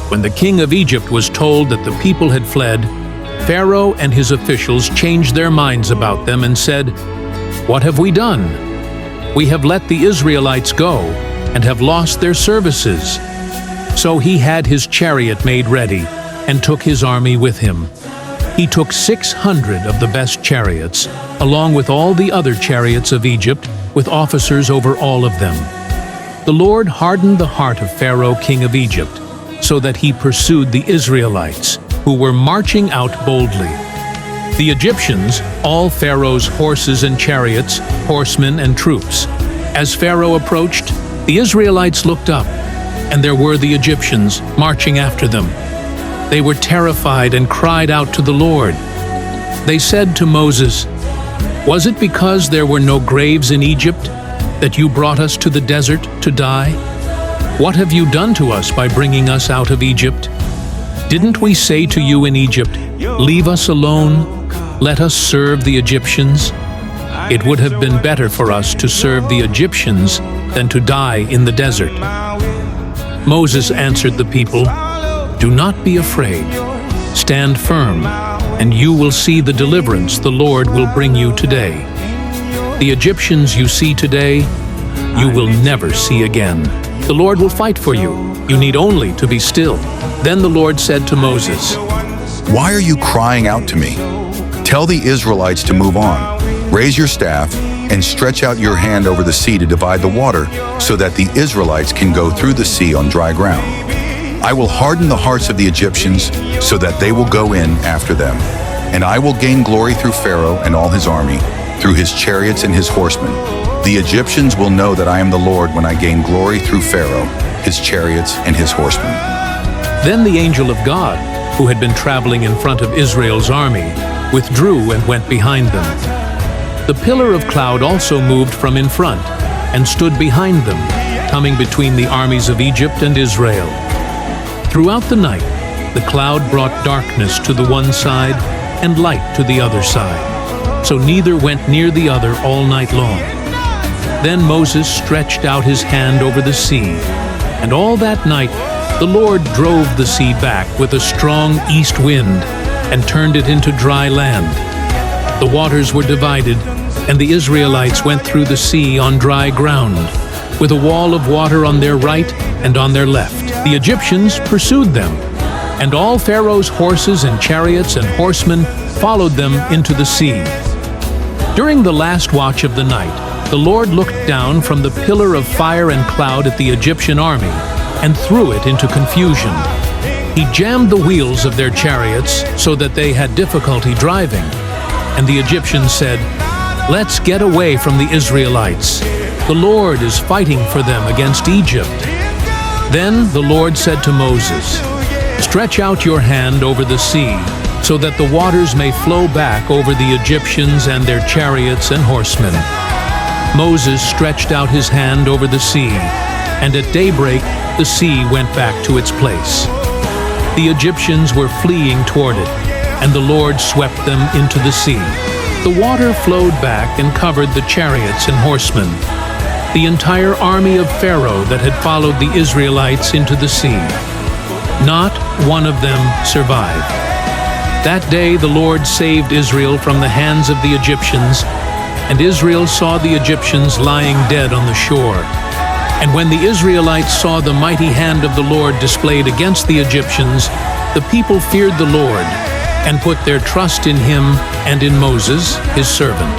When the king of Egypt was told that the people had fled, Pharaoh and his officials changed their minds about them and said, "What have we done? We have let the Israelites go and have lost their services." So he had his chariot made ready and took his army with him. He took 600 of the best chariots, along with all the other chariots of Egypt, with officers over all of them. The Lord hardened the heart of Pharaoh, king of Egypt, so that he pursued the Israelites, who were marching out boldly. The Egyptians, all Pharaoh's horses and chariots, horsemen and troops. As Pharaoh approached, the Israelites looked up, and there were the Egyptians marching after them. They were terrified and cried out to the Lord. They said to Moses, "Was it because there were no graves in Egypt that you brought us to the desert to die? What have you done to us by bringing us out of Egypt? Didn't we say to you in Egypt, 'Leave us alone, let us serve the Egyptians'? It would have been better for us to serve the Egyptians than to die in the desert." Moses answered the people, "Do not be afraid. Stand firm, and you will see the deliverance the Lord will bring you today. The Egyptians you see today, you will never see again. The Lord will fight for you. You need only to be still." Then the Lord said to Moses, "Why are you crying out to me? Tell the Israelites to move on. Raise your staff and stretch out your hand over the sea to divide the water, so that the Israelites can go through the sea on dry ground. I will harden the hearts of the Egyptians so that they will go in after them. And I will gain glory through Pharaoh and all his army, through his chariots and his horsemen. The Egyptians will know that I am the Lord when I gain glory through Pharaoh, his chariots and his horsemen." Then the angel of God, who had been traveling in front of Israel's army, withdrew and went behind them. The pillar of cloud also moved from in front and stood behind them, coming between the armies of Egypt and Israel. Throughout the night, the cloud brought darkness to the one side and light to the other side, so neither went near the other all night long. Then Moses stretched out his hand over the sea, and all that night the Lord drove the sea back with a strong east wind and turned it into dry land. The waters were divided, and the Israelites went through the sea on dry ground, with a wall of water on their right and on their left. The Egyptians pursued them, and all Pharaoh's horses and chariots and horsemen followed them into the sea. During the last watch of the night, the Lord looked down from the pillar of fire and cloud at the Egyptian army and threw it into confusion. He jammed the wheels of their chariots so that they had difficulty driving. And the Egyptians said, "Let's get away from the Israelites. The Lord is fighting for them against Egypt." Then the Lord said to Moses, "Stretch out your hand over the sea, so that the waters may flow back over the Egyptians and their chariots and horsemen." Moses stretched out his hand over the sea, and at daybreak the sea went back to its place. The Egyptians were fleeing toward it, and the Lord swept them into the sea. The water flowed back and covered the chariots and horsemen, the entire army of Pharaoh that had followed the Israelites into the sea. Not one of them survived. That day the Lord saved Israel from the hands of the Egyptians, and Israel saw the Egyptians lying dead on the shore. And when the Israelites saw the mighty hand of the Lord displayed against the Egyptians, the people feared the Lord and put their trust in him and in Moses, his servant.